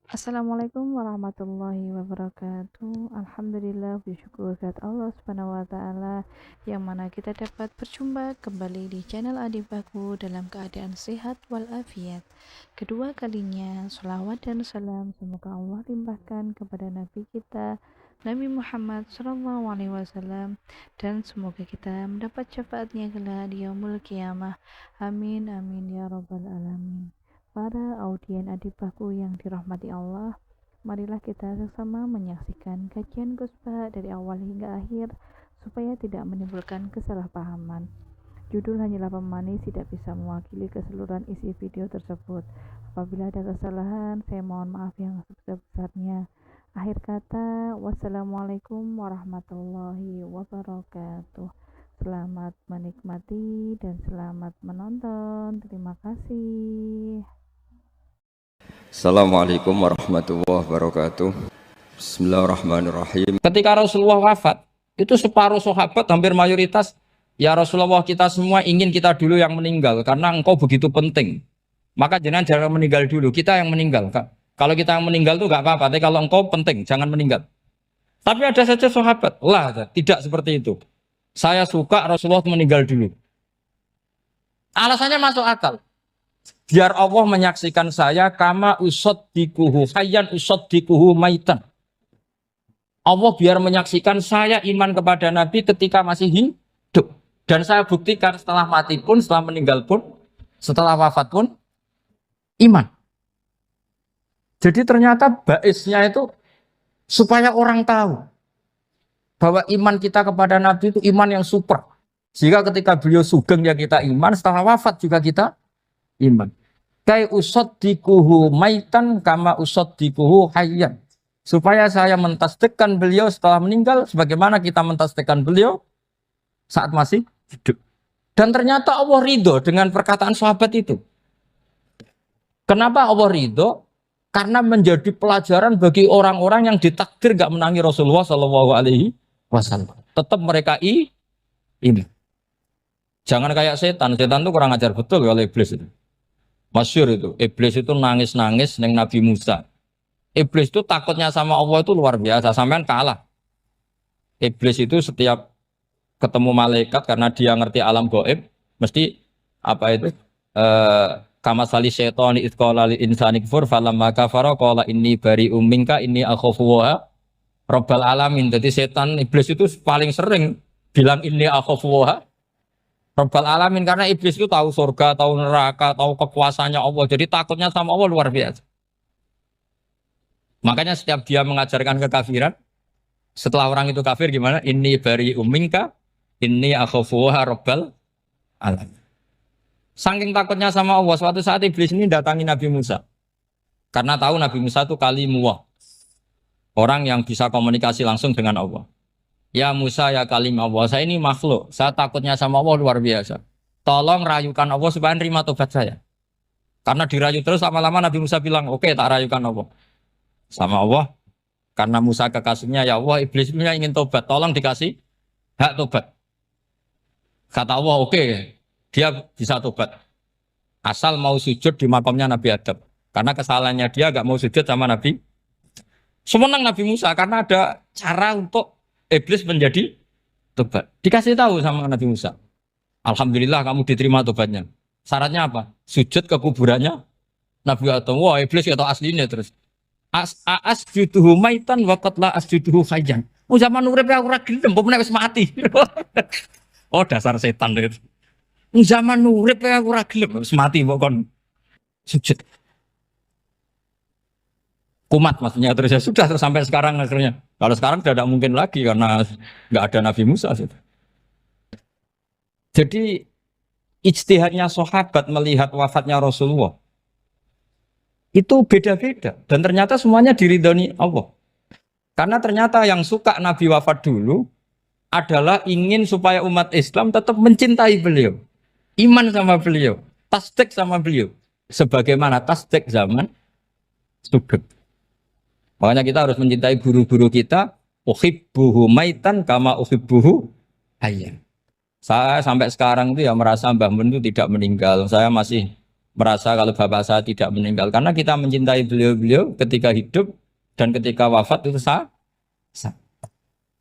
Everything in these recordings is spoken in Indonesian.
Assalamualaikum warahmatullahi wabarakatuh. Alhamdulillah bersyukur kepada Allah Subhanahu wa taala yang mana kita dapat berjumpa kembali di channel Adibaku dalam keadaan sehat walafiat. Kedua kalinya selawat dan salam semoga Allah limpahkan kepada nabi kita Nabi Muhammad sallallahu alaihi wasallam dan semoga kita mendapat syafaatnya kelak di yaumul qiyamah. Amin amin ya rabbal alamin. Para audien Adibaku yang dirahmati Allah, marilah kita bersama menyaksikan kajian Guspa dari awal hingga akhir supaya tidak menimbulkan kesalahpahaman. Judul hanyalah pemanis, tidak bisa mewakili keseluruhan isi video tersebut. Apabila ada kesalahan, saya mohon maaf yang sebesar-besarnya. Akhir kata, wassalamualaikum warahmatullahi wabarakatuh. Selamat menikmati dan selamat menonton. Terima kasih. Assalamualaikum warahmatullahi wabarakatuh. Bismillahirrahmanirrahim. Ketika Rasulullah wafat, itu separuh sahabat hampir mayoritas, ya Rasulullah kita semua ingin kita dulu yang meninggal karena engkau begitu penting. Maka jangan meninggal dulu, kita yang meninggal. Kalau kita yang meninggal tuh gak apa-apa, tapi kalau engkau penting, jangan meninggal. Tapi ada saja sahabat, lah tidak seperti itu. Saya suka Rasulullah meninggal dulu. Alasannya masuk akal. Biar Allah menyaksikan saya kama usaddikuhu hayyan usaddikuhu maitan. Allah biar menyaksikan saya iman kepada Nabi ketika masih hidup. Dan saya buktikan setelah mati pun, setelah meninggal pun, setelah wafat pun, iman. Jadi ternyata baisnya itu supaya orang tahu bahwa iman kita kepada Nabi itu iman yang super. Sehingga ketika beliau sugeng ya kita iman, setelah wafat juga kita iman. Kai usaddikuhu maitan kama usaddikuhu hayyan. Supaya saya mentasdikkan beliau setelah meninggal sebagaimana kita mentasdikkan beliau saat masih hidup. Dan ternyata Allah ridho dengan perkataan sahabat itu. Kenapa Allah ridho? Karena menjadi pelajaran bagi orang-orang yang ditakdir gak menangi Rasulullah Shallallahu Alaihi Wasallam. Tetap mereka ini. Jangan kayak setan. Setan itu kurang ajar betul oleh iblis itu. Masyhur itu. Iblis itu nangis-nangis neng Nabi Musa. Iblis itu takutnya sama Allah itu luar biasa, sampean kalah. Iblis itu setiap ketemu malaikat karena dia ngerti alam gaib, mesti apa itu? Kama sali syaitan idqala lil insani kufur falamma kafara qala inni bari'um minka inni akhafu wa rabbal alamin. Jadi setan iblis itu paling sering bilang inni akhafu wa rabbal alamin karena iblis itu tahu surga, tahu neraka, tahu kekuasaannya Allah. Jadi takutnya sama Allah luar biasa. Makanya setiap dia mengajarkan kekafiran, setelah orang itu kafir gimana? Inni bari umminka, inni akhafuha rabbal alam. Saking takutnya sama Allah, suatu saat iblis ini datangi Nabi Musa. Karena tahu Nabi Musa itu kalimullah. Orang yang bisa komunikasi langsung dengan Allah. Ya Musa ya kalim Allah, saya ini makhluk. Saya takutnya sama Allah luar biasa. Tolong rayukan Allah supaya nerima tobat saya. Karena dirayu terus lama-lama Nabi Musa bilang, oke, tak rayukan Allah. Sama Allah, karena Musa kekasihnya, ya Allah iblis punya ingin tobat, tolong dikasih hak tobat. Kata Allah oke, dia bisa tobat asal mau sujud di makamnya Nabi Adam, karena kesalahannya dia gak mau sujud sama Nabi. Semenang Nabi Musa karena ada cara untuk iblis menjadi tobat. Dikasih tahu sama Nabi Musa, alhamdulillah kamu diterima tobatnya. Syaratnya apa? Sujud ke kuburannya Nabi Adam. Wah iblis ya tahu aslinya terus. Asjuduhu maitan wa qatla asjuduhu hayyan. Oh zaman urip aku ora gelem, apa nek wis mati. Oh dasar setan itu. Zaman urip aku ora gelem, wis mati kok kon sujud. Kumat maksudnya terus ya sudah terus sampai sekarang akhirnya. Kalau sekarang sudah tidak mungkin lagi karena nggak ada Nabi Musa. Jadi ijtihadnya sahabat melihat wafatnya Rasulullah itu beda-beda dan ternyata semuanya diridhoni Allah. Karena ternyata yang suka Nabi wafat dulu adalah ingin supaya umat Islam tetap mencintai beliau, iman sama beliau, tasdik sama beliau, sebagaimana tasdik zaman sugeng. Makanya kita harus mencintai guru-guru kita. Uhibbuhu maitan kama uhibbuhu hayyan. Saya sampai sekarang itu ya merasa Mbah Mun itu tidak meninggal. Saya masih merasa kalau bapak saya tidak meninggal karena kita mencintai beliau-beliau ketika hidup dan ketika wafat itu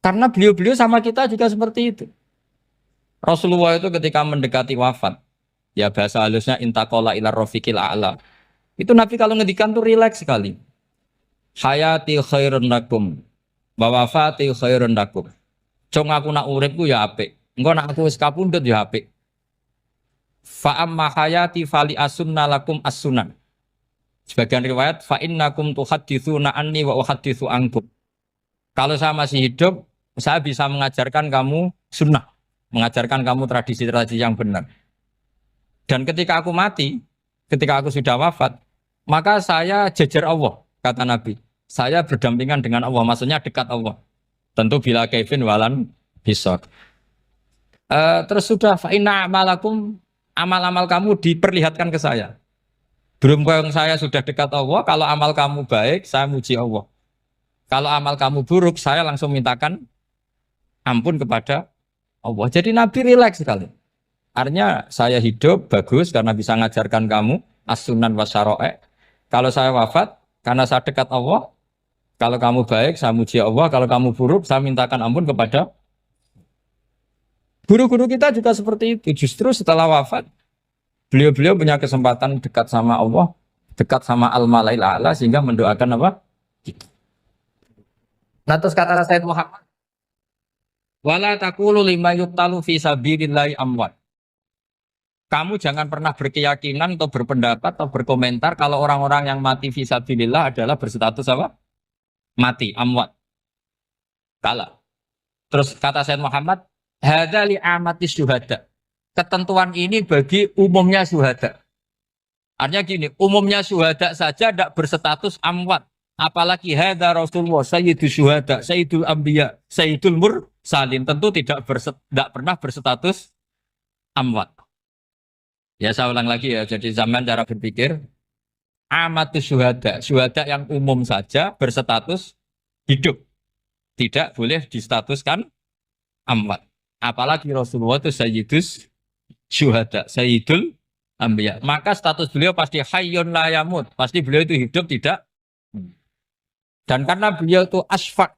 karena beliau-beliau sama kita juga seperti itu. Rasulullah itu ketika mendekati wafat, ya bahasa halusnya intaqala ila rafiqil a'la. Itu Nabi kalau ngedikan tuh rileks sekali. Hayati khairun lakum wa wafati khairun lakum. Cung aku nak urip ku ya apik. Engko nak aku wis kapundhut ya apik. Fa amma hayati fali asunna lakum as-sunan. Sebagian riwayat fa innakum tuhadditsuna anni wa uhadditsu ankum. Kalau saya masih hidup, saya bisa mengajarkan kamu sunnah, mengajarkan kamu tradisi-tradisi yang benar. Dan ketika aku mati, ketika aku sudah wafat, maka saya jejer Allah, kata Nabi. Saya berdampingan dengan Allah, maksudnya dekat Allah. Tentu bila kaifin walan bisa. Terus sudah fa inna amalakum, amal-amal kamu diperlihatkan ke saya. Berhubung saya sudah dekat Allah, kalau amal kamu baik, saya muji Allah. Kalau amal kamu buruk, saya langsung mintakan ampun kepada Allah. Jadi Nabi rileks sekali. Artinya saya hidup bagus karena bisa ngajarkan kamu as-sunan wa syara'i'. Kalau saya wafat karena saya dekat Allah. Kalau kamu baik, saya muji Allah. Kalau kamu buruk, saya mintakan ampun kepada guru-guru kita juga seperti itu. Justru setelah wafat, beliau-beliau punya kesempatan dekat sama Allah, dekat sama al-malail a'la sehingga mendoakan apa? Nah terus kata Sayyid Muhammad, wala taqulu lima yuqtalu fi sabilillahi amwat. Kamu jangan pernah berkeyakinan atau berpendapat atau berkomentar kalau orang-orang yang mati fi sabilillah adalah berstatus apa? Mati, amwat. Kalah. Terus kata Sayyid Muhammad, hadza li amatis syuhada. Ketentuan ini bagi umumnya syuhada. Artinya gini, umumnya syuhada saja tidak berstatus amwat. Apalagi hadza Rasulullah sayyidul syuhada, sayyidul anbiya, sayyidul mursalin, tentu tidak pernah berstatus amwat. Ya saya ulang lagi ya, jadi zaman cara berpikir amatus syuhada, syuhada yang umum saja berstatus hidup, tidak boleh distatuskan amwat. Apalagi Rasulullah itu sayyidus syuhada, sayyidul anbiya, maka status beliau pasti hayyun la yamut, pasti beliau itu hidup tidak. Dan karena beliau itu asfaq,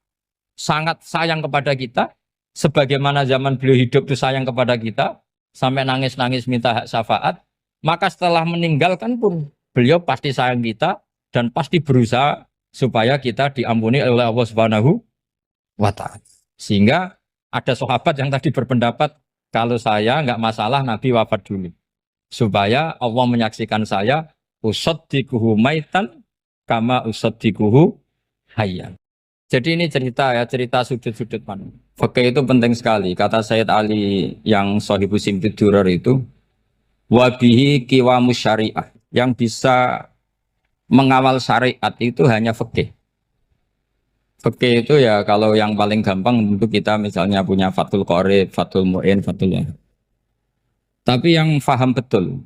sangat sayang kepada kita, sebagaimana zaman beliau hidup itu sayang kepada kita, sampai nangis-nangis minta hak syafaat, maka setelah meninggalkan pun beliau pasti sayang kita dan pasti berusaha supaya kita diampuni oleh Allah Subhanahu wa ta'ala. Sehingga ada sahabat yang tadi berpendapat kalau saya nggak masalah Nabi wafat dulu, supaya Allah menyaksikan saya usaddiquhu maitan kama usaddiquhu hayyan. Jadi ini cerita ya, cerita sudut-sudut mana. Fikih itu penting sekali. Kata Sayyid Ali yang Shahibus Simtud Durar itu, wabihi qiwamus syariah. Yang bisa mengawal syariat itu hanya fikih. Fikih itu ya kalau yang paling gampang tentu kita misalnya punya Fathul Qorib, Fathul Mu'in, Fathul Wahab. Tapi yang faham betul,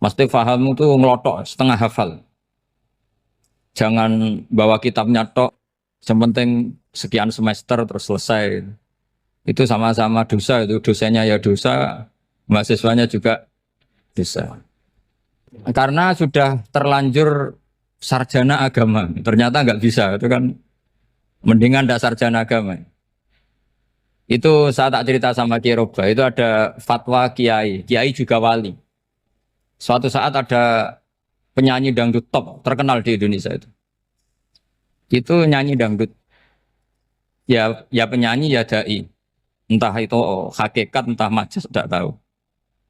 mesti faham itu ngelotok, setengah hafal. Jangan bawa kitabnya tok, yang penting sekian semester terus selesai. Itu sama-sama dosa, itu dosanya ya dosa, mahasiswanya juga dosa. Karena sudah terlanjur sarjana agama, ternyata nggak bisa, itu kan mendingan ndak sarjana agama. Itu saya tak cerita sama Kiai Roba, itu ada fatwa kiai, kiai juga wali. Suatu saat ada penyanyi dangdut top terkenal di Indonesia itu nyanyi dangdut ya penyanyi ya dai, entah itu hakikat entah majas tidak tahu.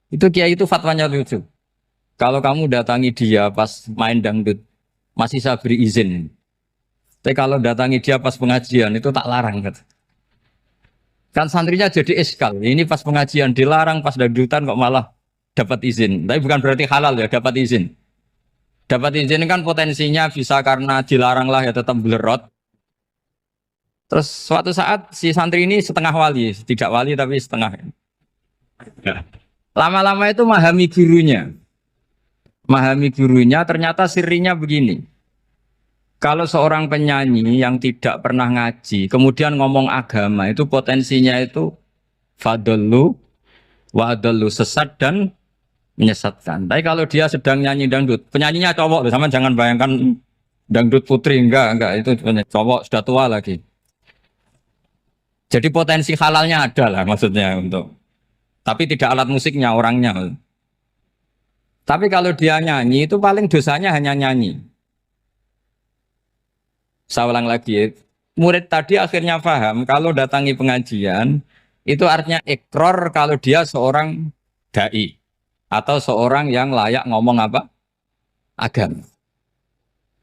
Itu kiai itu fatwanya lucu, kalau kamu datangi dia pas main dangdut masih saya beri izin, tapi kalau datangi dia pas pengajian itu tak larang kan santrinya jadi eskal, ini pas pengajian dilarang, pas dangdutan kok malah dapat izin. Tapi bukan berarti halal ya, dapat izin. Dapat izin kan potensinya bisa karena dilarang lah ya tetap belerot. Terus suatu saat si santri ini setengah wali, tidak wali tapi setengah. Lama-lama itu memahami gurunya. Memahami gurunya ternyata sirinya begini. Kalau seorang penyanyi yang tidak pernah ngaji, kemudian ngomong agama, itu potensinya itu fadallu wa adallu, sesat dan menyesatkan. Tapi kalau dia sedang nyanyi dangdut, penyanyinya cowok loh, sama jangan bayangkan dangdut putri, enggak, itu cowok sudah tua lagi. Jadi potensi halalnya ada lah maksudnya untuk, tapi tidak alat musiknya orangnya. Tapi kalau dia nyanyi itu paling dosanya hanya nyanyi. Saya ulang lagi, murid tadi akhirnya paham kalau datangi pengajian itu artinya ikrar kalau dia seorang dai atau seorang yang layak ngomong apa? Agama.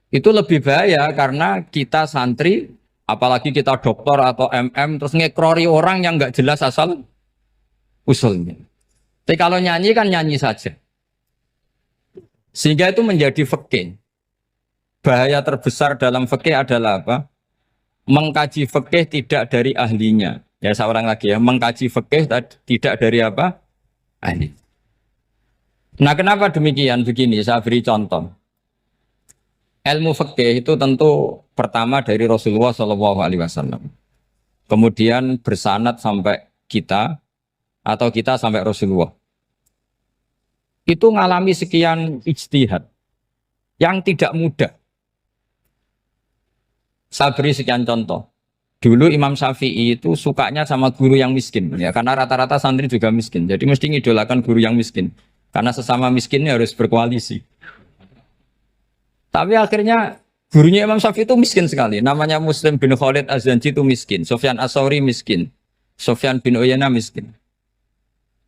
Itu lebih bahaya karena kita santri, apalagi kita doktor atau MM, terus ngekrori orang yang nggak jelas asal usulnya. Tapi kalau nyanyi kan nyanyi saja. Sehingga itu menjadi fikih. Bahaya terbesar dalam fikih adalah apa? Mengkaji fikih tidak dari ahlinya. Ya saya ulang lagi ya, mengkaji fikih tidak dari apa? Ahli. Nah kenapa demikian? Begini, saya beri contoh. Ilmu fikih itu tentu pertama dari Rasulullah SAW. Kemudian bersanad sampai kita atau kita sampai Rasulullah. Itu ngalami sekian ijtihad yang tidak mudah. Saya beri sekian contoh. Dulu Imam Syafi'i itu sukanya sama guru yang miskin, ya karena rata-rata santri juga miskin. Jadi mesti ngidolakan guru yang miskin, karena sesama miskinnya harus berkoalisi. Tapi akhirnya gurunya Imam Syafi'i itu miskin sekali. Namanya Muslim bin Khalid Az-Zanji itu miskin, Sufyan As-Tsauri miskin, Sufyan bin Uyainah miskin.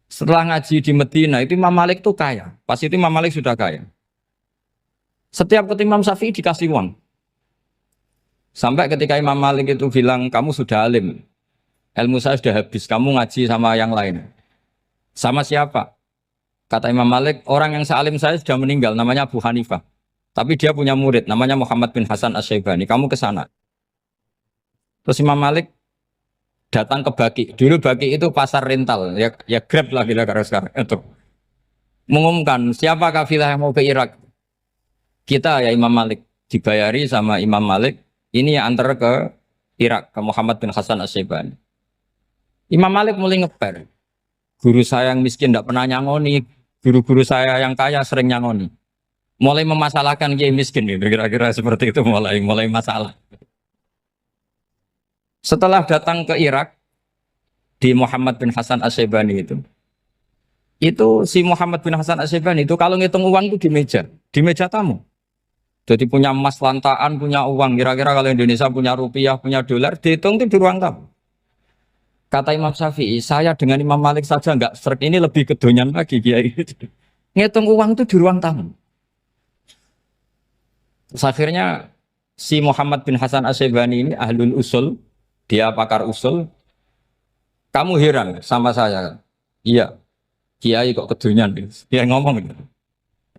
Setelah ngaji di Medina itu Imam Malik itu kaya. Pas itu Imam Malik sudah kaya. Setiap ketemu Imam Syafi'i dikasih uang. Sampai ketika Imam Malik itu bilang, kamu sudah alim, ilmu saya sudah habis, kamu ngaji sama yang lain. Sama siapa? Kata Imam Malik, orang yang sealim saya sudah meninggal, namanya Abu Hanifah. Tapi dia punya murid, namanya Muhammad bin Hasan Asy-Syaibani, kamu ke sana. Terus Imam Malik datang ke Baki. Dulu Baki itu pasar rental, ya Grab lah kira-kira sekarang. Untuk mengumumkan, siapa kafilah yang mau ke Irak? Kita ya Imam Malik, dibayari sama Imam Malik. Ini yang antar ke Irak, ke Muhammad bin Hasan Asy-Syaibani. Imam Malik mulai ngeper. Guru saya yang miskin tidak pernah nyangoni, guru-guru saya yang kaya sering nyangoni. Mulai memasalahkan kiai miskin, gitu. Kira-kira seperti itu mulai masalah. Setelah datang ke Irak, di Muhammad bin Hasan Asy-Syaibani itu si Muhammad bin Hasan Asy-Syaibani itu kalau ngitung uang itu di meja tamu. Jadi punya emas lantaan, punya uang. Kira-kira kalau Indonesia punya rupiah, punya dolar, dihitung itu di ruang tamu. Kata Imam Syafi'i, saya dengan Imam Malik saja enggak serk, ini lebih kedonyan lagi kiai. Ngitung uang itu di ruang tamu. Terus akhirnya si Muhammad bin Hasan Asy-Syaibani ini ahlul usul, dia pakar usul. Kamu heran sama saya? Iya, kiai kok kedonyan. Dia ngomong gitu.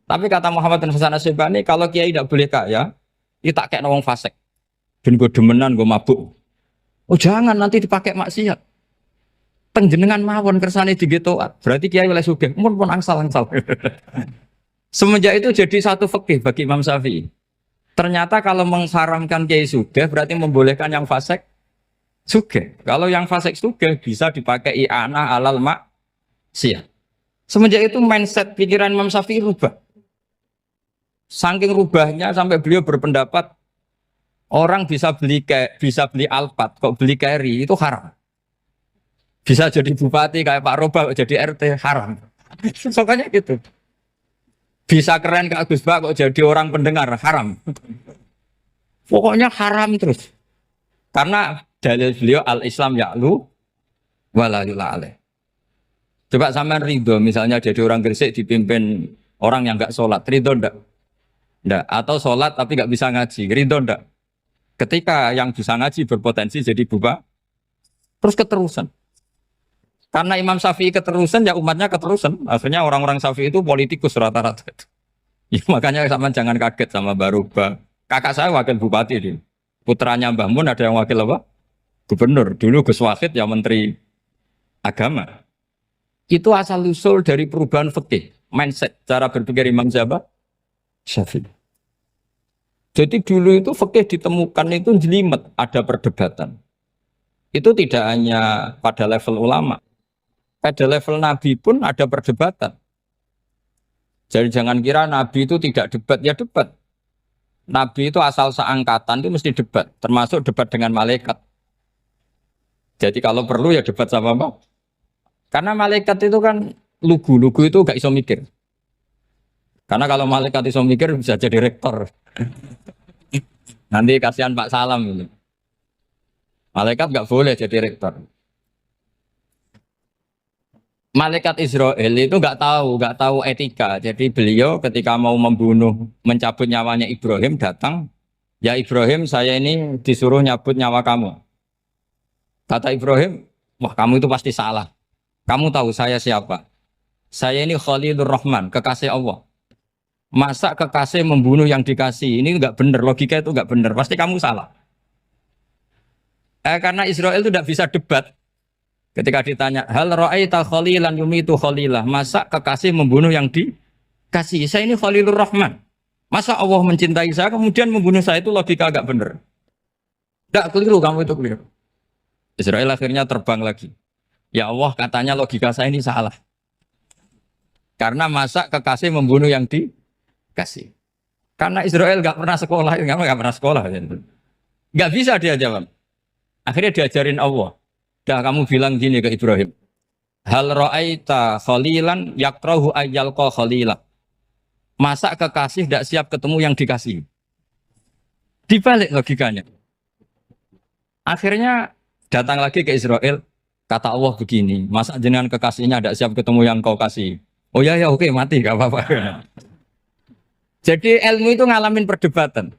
Tapi kata Muhammad bin Hasan Asy-Syaibani, kalau kiai tidak boleh kaya, itu tak kayak wong fasik. Ben gue demenan, gue mabuk. Oh jangan, nanti dipakai maksiat. Penjenengan mawon kersane digetoat. Berarti kiai oleh sugih, pun angsal-angsal. Semenjak itu jadi satu fikih bagi Imam Syafi'i. Ternyata kalau mengharamkan kiai sugih, berarti membolehkan yang fasik sugih. Kalau yang fasik sugih bisa dipakai i'anah alal maksiat. Semenjak itu mindset pikiran Imam Syafi'i rubah. Saking rubahnya sampai beliau berpendapat orang bisa beli Alphard, kok beli carry itu haram. Bisa jadi bupati kayak Pak Roba, jadi RT haram. Pokoknya gitu. Bisa keren kayak Gus Bak kok jadi orang pendengar haram. Pokoknya haram terus. Karena dalil beliau al-Islam ya'lu wala yula'aleh. Coba sampean ridho misalnya jadi orang Gresik dipimpin orang yang enggak sholat, ridho enggak? Enggak. Atau sholat tapi enggak bisa ngaji, ridho enggak? Ketika yang bisa ngaji berpotensi jadi buba, terus keterusan. Karena Imam Syafi'i keterusan, ya umatnya keterusan. Akhirnya orang-orang Syafi'i itu politikus rata-rata. Ya, makanya sama jangan kaget sama Baruba. Kakak saya wakil bupati ini. Putranya Mbah Mun ada yang wakil apa? Gubernur. Dulu Gus Wahid yang menteri agama. Itu asal usul dari perubahan fikih, mindset, cara berpikir Imam Syafi'i. Jadi dulu itu fikih ditemukan itu jelimet, ada perdebatan. Itu tidak hanya pada level ulama, pada level Nabi pun ada perdebatan. Jadi jangan kira Nabi itu tidak debat, ya debat. Nabi itu asal seangkatan itu mesti debat, termasuk debat dengan malaikat. Jadi kalau perlu ya debat sama apa? Karena malaikat itu kan lugu itu gak iso mikir. Karena kalau malaikat iso mikir bisa jadi rektor. Nanti kasihan Pak Salam ini. Malaikat gak boleh jadi rektor. Malaikat Israel itu nggak tahu etika. Jadi beliau ketika mau membunuh, mencabut nyawanya Ibrahim datang, ya Ibrahim saya ini disuruh nyabut nyawa kamu. Kata Ibrahim, wah kamu itu pasti salah. Kamu tahu saya siapa? Saya ini Khalilur Rahman, kekasih Allah. Masa kekasih membunuh yang dikasih? Ini nggak benar, logika itu nggak benar. Pasti kamu salah. Karena Israel itu tidak bisa debat. Ketika ditanya, hal ra'aita khalilan yumitu khalilah, masa kekasih membunuh yang dikasih? Saya ini Khalilur Rahman. Masa Allah mencintai saya kemudian membunuh saya, itu logika agak benar. Tidak keliru, kamu itu keliru. Israel akhirnya terbang lagi. Ya Allah, katanya logika saya ini salah. Karena masa kekasih membunuh yang dikasih. Karena Israel nggak pernah sekolah, nggak pernah sekolah. Nggak bisa dia jawab. Akhirnya diajarin Allah. Dah kamu bilang gini ke Ibrahim. Hal ra'aita khalilan yakrahu ayyalqa khalilah. Masa kekasih tidak siap ketemu yang dikasih. Dibalik logikanya. Akhirnya datang lagi ke Israel. Kata Allah begini. Masa jenengan kekasihnya tidak siap ketemu yang kau kasih. Oh ya oke mati gak apa-apa. Jadi ilmu itu ngalamin perdebatan.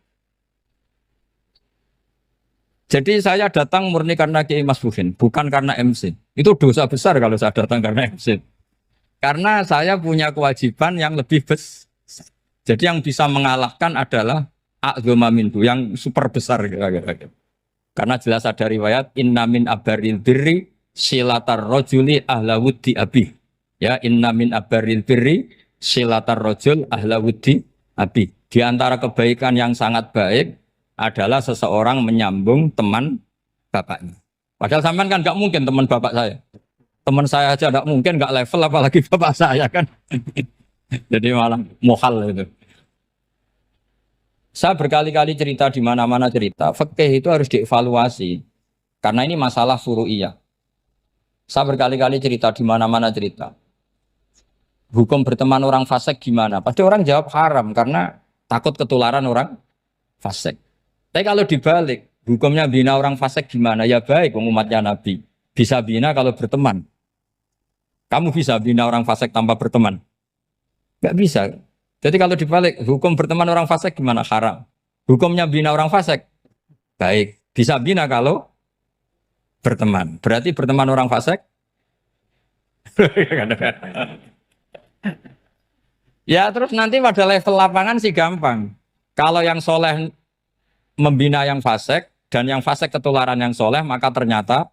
Jadi saya datang murni karena Kiai Mas Buhin, bukan karena MC. Itu dosa besar kalau saya datang karena MC. Karena saya punya kewajiban yang lebih besar. Jadi yang bisa mengalahkan adalah a'dzama minhu, yang super besar. Karena jelas ada riwayat, inna min abaril birri silatar rojuli ahla wuddi abi. Ya, inna min abaril birri silatar rojul ahla wuddi abi. Di antara kebaikan yang sangat baik adalah seseorang menyambung teman bapaknya. Padahal sampean kan nggak mungkin teman bapak saya. Teman saya aja nggak mungkin, nggak level apalagi bapak saya kan. Jadi malah mohal itu. Saya berkali-kali cerita di mana-mana cerita. Fikih itu harus dievaluasi. Karena ini masalah furu'iyah. Saya berkali-kali cerita di mana-mana cerita. Hukum berteman orang fasik gimana? Pasti orang jawab haram karena takut ketularan orang fasik. Tapi kalau dibalik, hukumnya bina orang fasik gimana? Ya baik, umatnya Nabi. Bisa bina kalau berteman. Kamu bisa bina orang fasik tanpa berteman? Gak bisa. Jadi kalau dibalik, hukum berteman orang fasik gimana? Haram. Hukumnya bina orang fasik? Baik. Bisa bina kalau berteman. Berarti berteman orang fasik? Ya terus nanti pada level lapangan sih gampang. Kalau yang soleh membina yang fasik dan yang fasik ketularan yang soleh, maka ternyata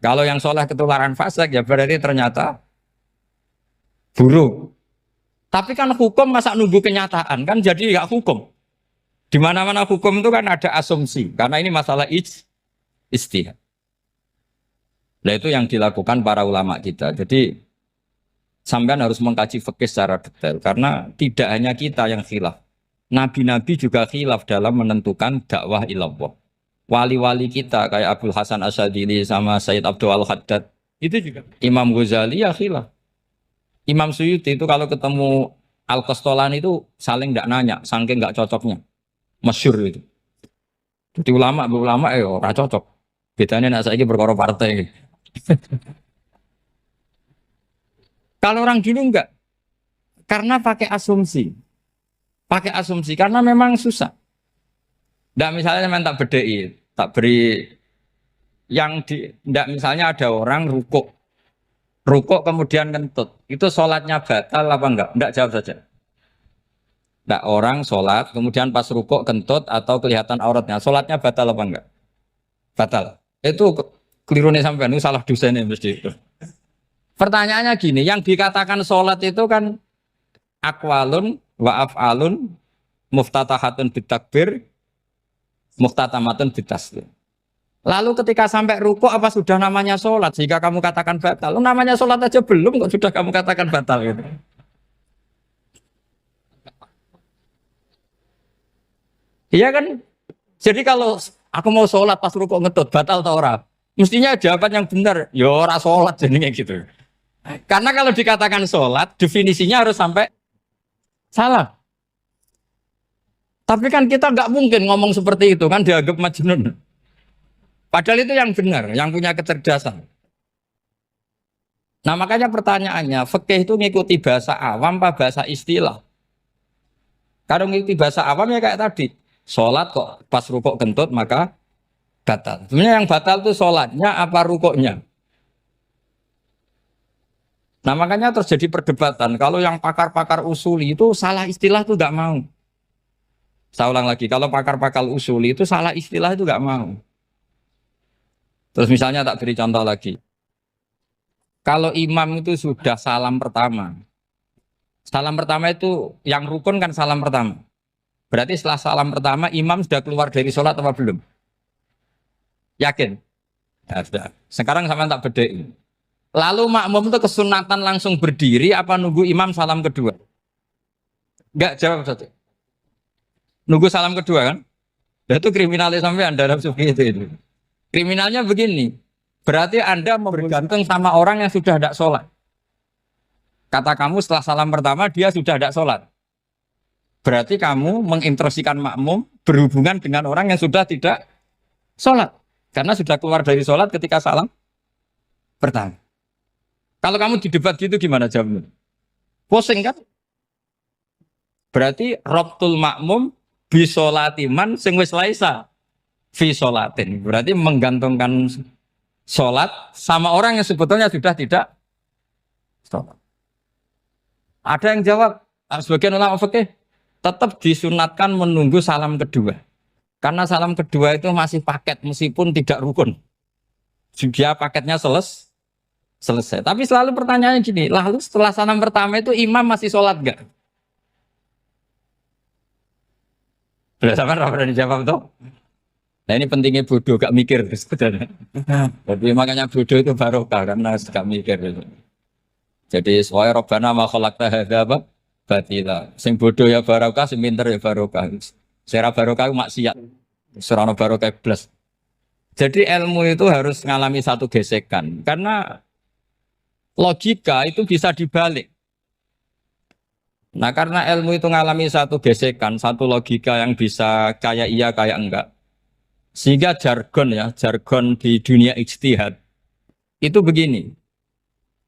kalau yang soleh ketularan fasik ya berarti ternyata buruk. Tapi kan hukum masa nunggu kenyataan kan, jadi nggak hukum. Di mana-mana hukum itu kan ada asumsi karena ini masalah ijtihad. Nah itu yang dilakukan para ulama kita. Jadi sampean harus mengkaji fikih secara detail karena tidak hanya kita yang khilaf. Nabi-nabi juga khilaf dalam menentukan dakwah ilallah. Wali-wali kita kayak Abdul Hasan Asyadili sama Sayyid Abdul Al-Haddad itu juga. Imam Ghazali ya khilaf. Imam Suyuti itu kalau ketemu Al-Qastolani itu saling tidak nanya, saking nggak cocoknya. Masyhur itu. Jadi ulama ora cocok. Bedanya nak saiki perkara partai. Kalau orang dulu enggak. Karena pakai asumsi. Pakai asumsi karena memang susah. Nggak misalnya memang tak bedai, tak beri yang nggak misalnya ada orang rukuk kemudian kentut, itu sholatnya batal apa enggak? Enggak, jawab saja. Nggak, orang sholat kemudian pas rukuk kentut atau kelihatan auratnya, sholatnya batal apa enggak? Batal. Itu keliru nih sampean, itu salah dosennya mesti itu. Pertanyaannya gini, yang dikatakan sholat itu kan aqwalun wa af'alun muftatahatun bitakbir muftatamatun bitaslim. Lalu ketika sampai rukuk apa sudah namanya sholat jika kamu katakan batal? Namanya sholat aja belum kok sudah kamu katakan batal gitu. Iya kan? Jadi kalau aku mau sholat pas rukuk ngetut batal atau ora? Mestinya jawaban yang benar, ya ora sholat jadinya gitu. Karena kalau dikatakan sholat, definisinya harus sampai salah. Tapi kan kita nggak mungkin ngomong seperti itu kan dianggap majnun. Padahal itu yang benar, yang punya kecerdasan. Nah makanya pertanyaannya, fikih itu ngikuti bahasa awam apa bahasa istilah? Kalau ngikuti bahasa awam ya kayak tadi, sholat kok pas rukuk kentut maka batal. Sebenarnya yang batal itu sholatnya apa rukuknya? Nah makanya terjadi perdebatan. Kalau yang pakar-pakar usuli itu salah istilah itu nggak mau. Saya ulang lagi, kalau pakar-pakar usuli itu salah istilah itu nggak mau. Terus misalnya tak beri contoh lagi. Kalau imam itu sudah salam pertama itu yang rukun kan salam pertama. Berarti setelah salam pertama imam sudah keluar dari sholat apa belum? Yakin? Ya sudah. Sekarang sama tak bedai. Lalu makmum itu kesunatan langsung berdiri apa nunggu imam salam kedua? Enggak, jawab satu. Nunggu salam kedua kan? Dan itu kriminalis sampai Anda dalam sufi itu. Kriminalnya begini. Berarti Anda bergantung sama orang yang sudah tidak sholat. Kata kamu setelah salam pertama dia sudah tidak sholat. Berarti kamu menginstruksikan makmum berhubungan dengan orang yang sudah tidak sholat. Karena sudah keluar dari sholat ketika salam pertama. Kalau kamu di debat gitu gimana jawabnya? Pusing kan? Berarti robtul makmum bisolatiman sing wis laisa fi sholatin. Berarti menggantungkan sholat sama orang yang sebetulnya sudah tidak sholat. Ada yang jawab, sebagian ulama fikih tetap disunatkan menunggu salam kedua. Karena salam kedua itu masih paket meskipun tidak rukun. Dia paketnya selesai. Tapi selalu pertanyaannya gini, lalu setelah salam pertama itu imam masih sholat gak? Sudah sama berani jawab tuh? Nah ini pentingnya bodoh, gak mikir sebenarnya. Jadi makanya bodoh itu barokah karena gak mikir. Jadi soalnya Rabbana ma khalaqta hadza apa? Batila. Sing bodoh ya barokah, sing pinter ya barokah. Sera barokah maksiat. Serana barokah plus. Jadi ilmu itu harus mengalami satu gesekan karena logika itu bisa dibalik. Nah karena ilmu itu mengalami satu gesekan, satu logika yang bisa kayak iya kayak enggak. Sehingga jargon di dunia ijtihad itu begini.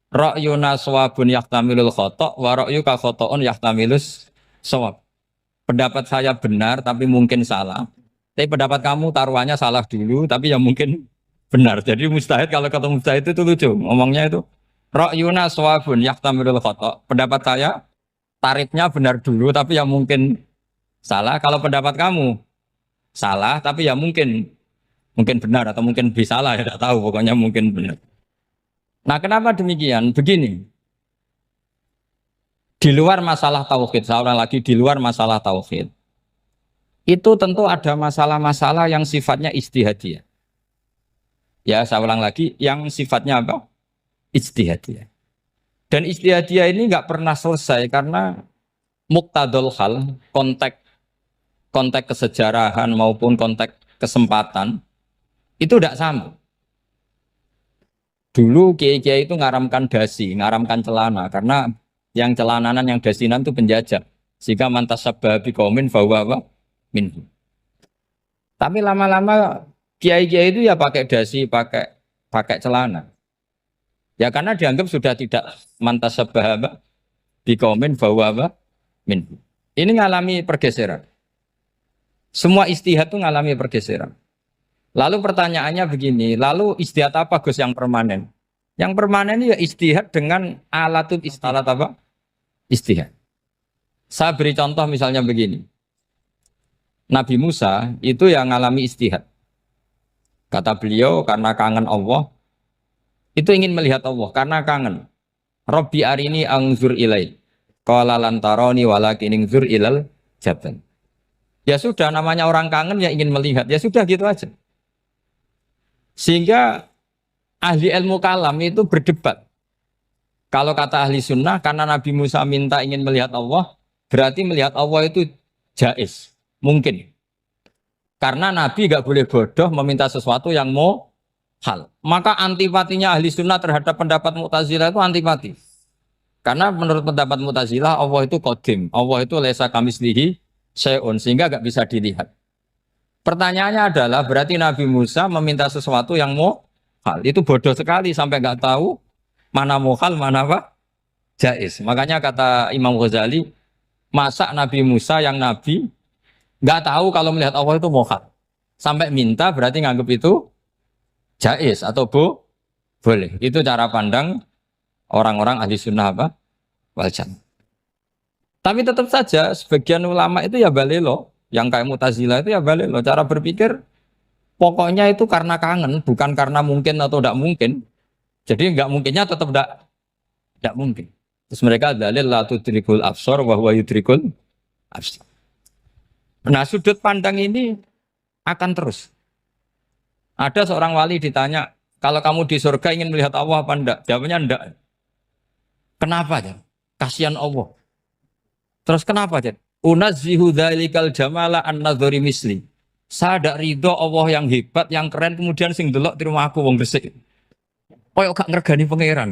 Ra'yuna shawabun yahtamilul khata' wa ra'yuka khata'un yahtamilus shawab. Pendapat saya benar tapi mungkin salah. Tapi pendapat kamu taruhannya salah dulu tapi yang mungkin benar. Jadi mustahid kalau kata mustahid itu lucu. Ngomongnya itu ra'yuna shawabun yahtamilul khata'. Pendapat saya tarifnya benar dulu tapi yang mungkin salah. Kalau pendapat kamu salah tapi ya mungkin benar atau mungkin bisa salah ya tidak tahu pokoknya mungkin benar. Nah kenapa demikian? Begini, di luar masalah tauhid, saya ulang lagi di luar masalah tauhid, itu tentu ada masalah-masalah yang sifatnya ijtihadiyah. Ya saya ulang lagi, yang sifatnya apa? Ijtihadiyah. Dan ijtihadiyah ini nggak pernah selesai karena muqtadul hal, konteks kesejarahan maupun konteks kesempatan itu tidak sama. Dulu kiai-kiai itu ngaramkan dasi, ngaramkan celana karena yang celananan yang dasinan itu penjajah. Sehingga mantas sabah biqaumin fahuwa minhum. Tapi lama-lama kiai-kiai itu ya pakai dasi, pakai celana. Ya karena dianggap sudah tidak mantas sabah biqaumin fahuwa minhum. Ini ngalami pergeseran. Semua ijtihad itu ngalami pergeseran. Lalu pertanyaannya begini, lalu ijtihad apa Gus yang permanen? Yang permanen ya ijtihad dengan alatut ijtihad apa? Ijtihad. Saya beri contoh misalnya begini. Nabi Musa itu yang ngalami ijtihad. Kata beliau karena kangen Allah, itu ingin melihat Allah karena kangen. Rabbi arini anzur ilai. Qala lan tarani walakin anzur ilal jabal. Ya sudah namanya orang kangen ya ingin melihat. Ya sudah gitu aja. Sehingga ahli ilmu kalam itu berdebat. Kalau kata ahli sunnah, karena Nabi Musa minta ingin melihat Allah, berarti melihat Allah itu jaiz, mungkin. Karena Nabi nggak boleh bodoh meminta sesuatu yang hal. Maka antipatinya ahli sunnah terhadap pendapat Mu'tazilah itu antipati. Karena menurut pendapat Mu'tazilah Allah itu qadim, Allah itu laisa kamislihi syai'un, sehingga nggak bisa dilihat. Pertanyaannya adalah berarti Nabi Musa meminta sesuatu yang hal. Itu bodoh sekali sampai nggak tahu mana hal, mana apa? Jaiz. Makanya kata Imam Ghazali, masa Nabi Musa yang Nabi nggak tahu kalau melihat Allah itu hal. Sampai minta berarti nganggap itu jaiz atau boleh. Itu cara pandang orang-orang ahli sunnah apa? Wal jannah. Tapi tetap saja sebagian ulama itu ya balelo, yang kayak Mu'tazilah itu ya balelo. Cara berpikir pokoknya itu karena kangen, bukan karena mungkin atau tidak mungkin. Jadi nggak mungkinnya tetap tidak mungkin. Terus mereka dalil la tudrikul absar wa huwa yudrikul absar. Nah, sudut pandang ini akan terus. Ada seorang wali ditanya, kalau kamu di surga ingin melihat Allah apa enggak? Jawabnya enggak. Kenapa ya? Kasihan Allah. Terus kenapa ya? Unazzihu dzalikal jamala an-nadhari misli. Saya tidak ridho Allah yang hebat, yang keren, kemudian sing delok di rumah aku wong gresik. Koyok gak ngergani pangeran.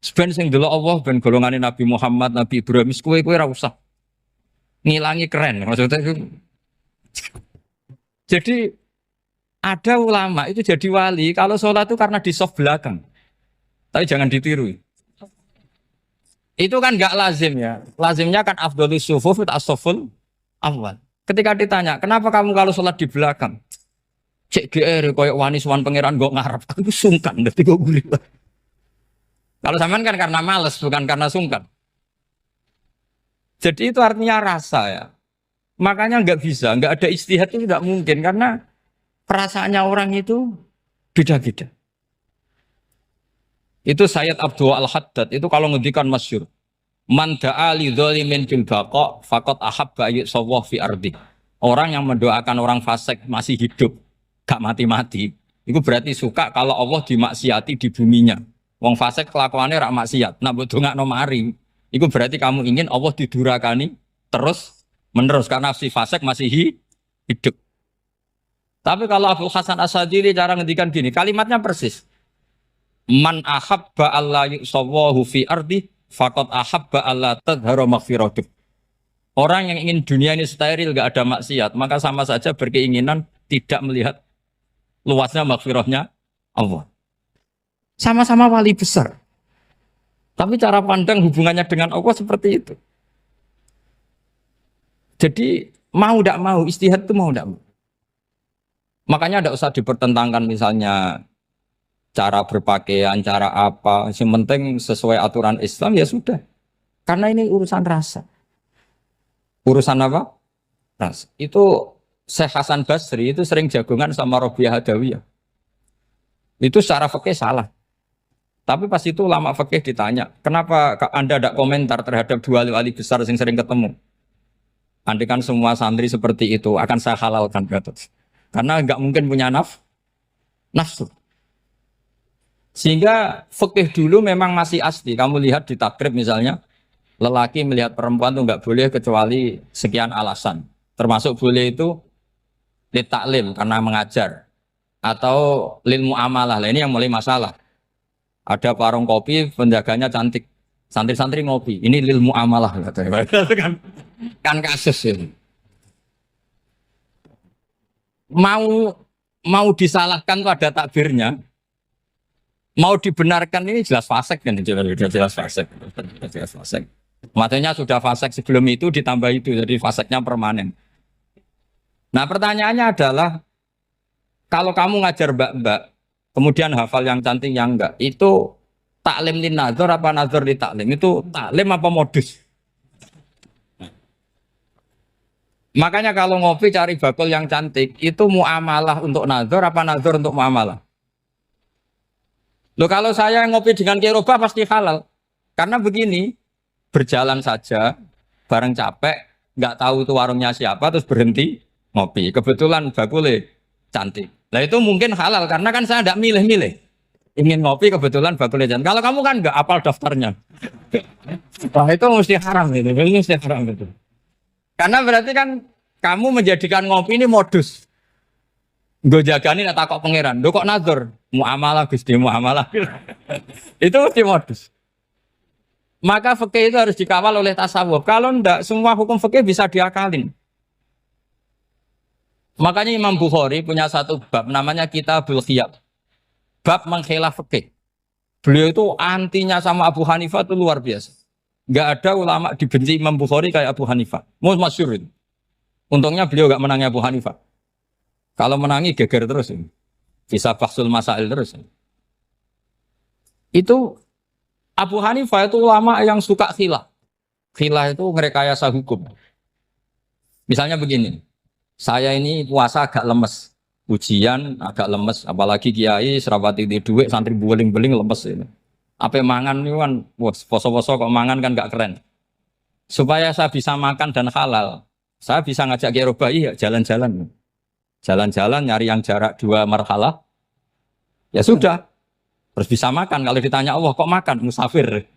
Sebenarnya sing delok Allah ben golongane Nabi Muhammad, Nabi Ibrahim, kowe ra usah ngilangi keren. Maksudnya itu. Jadi ada ulama itu jadi wali kalau sholat itu karena di soft belakang. Tapi jangan ditiru. Itu kan gak lazim ya. Lazimnya kan afdhalus sufuf as-saful awal. Ketika ditanya, kenapa kamu kalau sholat di belakang? Cek GR koyok wani suwan pangeran gak ngarep. Aku sungkan dadi kok gulir. Kalau sampean kan karena males bukan karena sungkan. Jadi itu artinya rasa ya. Makanya nggak bisa, nggak ada istihad itu nggak mungkin karena perasaannya orang itu beda-beda. Itu Sayyid Abdul Al-Haddad itu kalau ngendikan masyhur. Man da'a li dzalimin bil baqa faqad ahabba yusawwa fi ardi. Orang yang mendoakan orang fasik masih hidup, gak mati-mati, itu berarti suka kalau Allah dimaksiati di buminya. Wong fasik kelakuannya rak maksiat, nak mbok dongakno mari. Itu berarti kamu ingin Allah didurakani terus menerus karena si fasik masih hidup. Tapi kalau Abu Hasan As-Sadili cara ngendikan gini, kalimatnya persis. Man ahabba alla yusawwahu fi ardi faqad ahabba alla tadhharu maghfiratuh. Orang yang ingin dunia ini steril gak ada maksiat, maka sama saja berkeinginan tidak melihat luasnya maghfirahnya Allah. Sama-sama wali besar. Tapi cara pandang hubungannya dengan Allah seperti itu. Jadi mau tidak mau, istihad itu mau tidak mau. Makanya tidak usah dipertentangkan misalnya cara berpakaian, cara apa. Yang penting sesuai aturan Islam ya sudah. Karena ini urusan rasa. Urusan apa? Rasa. Itu Syekh Hasan Basri itu sering jagongan sama Robiah Hadawiyah. Itu secara fikih salah. Tapi pas itu ulama fikih ditanya, kenapa Anda tidak komentar terhadap dua wali besar yang sering ketemu? Andaikan semua santri seperti itu akan saya halalkan, Gatot. Karena nggak mungkin punya nafsu. Sehingga fikih dulu memang masih asli. Kamu lihat di takrib misalnya, lelaki melihat perempuan itu nggak boleh kecuali sekian alasan. Termasuk boleh itu li taklim karena mengajar atau lil muamalah. Lah ini yang mulai masalah. Ada warung kopi, penjaganya cantik. Santri-santri ngopi. Ini lil muamalah kan kasus ini. Mau disalahkan tuh ada takbirnya. Mau dibenarkan ini jelas fasik kan, jelas fasik. Jelas fasik. Maksudnya sudah fasik sebelum itu ditambah itu, jadi fasiknya permanen. Nah pertanyaannya adalah kalau kamu ngajar mbak-mbak kemudian hafal yang cantik yang enggak, itu taklim lin nazar apa nazar li taklim? Itu taklim apa modus? Makanya kalau ngopi cari bakul yang cantik, itu muamalah untuk nazar apa nazar untuk muamalah? Loh kalau saya ngopi dengan kirobah pasti halal. Karena begini, berjalan saja, bareng capek, nggak tahu itu warungnya siapa, terus berhenti ngopi. Kebetulan bakulnya cantik. Nah itu mungkin halal karena kan saya tidak milih-milih. Ingin ngopi kebetulan bakulnya cantik. Kalau kamu kan nggak apal daftarnya. Wah itu mesti haram itu. Mesti haram itu. Karena berarti kan kamu menjadikan ngopi ini modus. Gue jagani nak takok pangeran. Lho kok nazar? Muamalah Gusti, muamalah. Itu mesti modus. Maka fikih itu harus dikawal oleh tasawuf. Kalau ndak, semua hukum fikih bisa diakalin. Makanya Imam Bukhari punya satu bab namanya Kitabul Khiyab. Bab mengkhilaf fikih. Beliau itu antinya sama Abu Hanifah itu luar biasa. Nggak ada ulama dibenci Imam Bukhari kayak Abu Hanifah. Masyhur itu. Untungnya beliau nggak menangi Abu Hanifah. Kalau menangi geger terus ini. Bisa faksul masail terus. Itu Abu Hanifah itu ulama yang suka khilaf. Khilaf itu merekayasa hukum. Misalnya begini. Saya ini puasa agak lemes. Ujian agak lemes. Apalagi kiai serapati di duit santri beling-beling lemes ini. Apa mangan ini kan poso-poso kok mangan kan gak keren. Supaya saya bisa makan dan halal. Saya bisa ngajak kiai Robai ya jalan-jalan. Jalan-jalan nyari yang jarak 2 marhalah, ya sudah, terus bisa makan. Kalau ditanya Allah kok makan, musafir.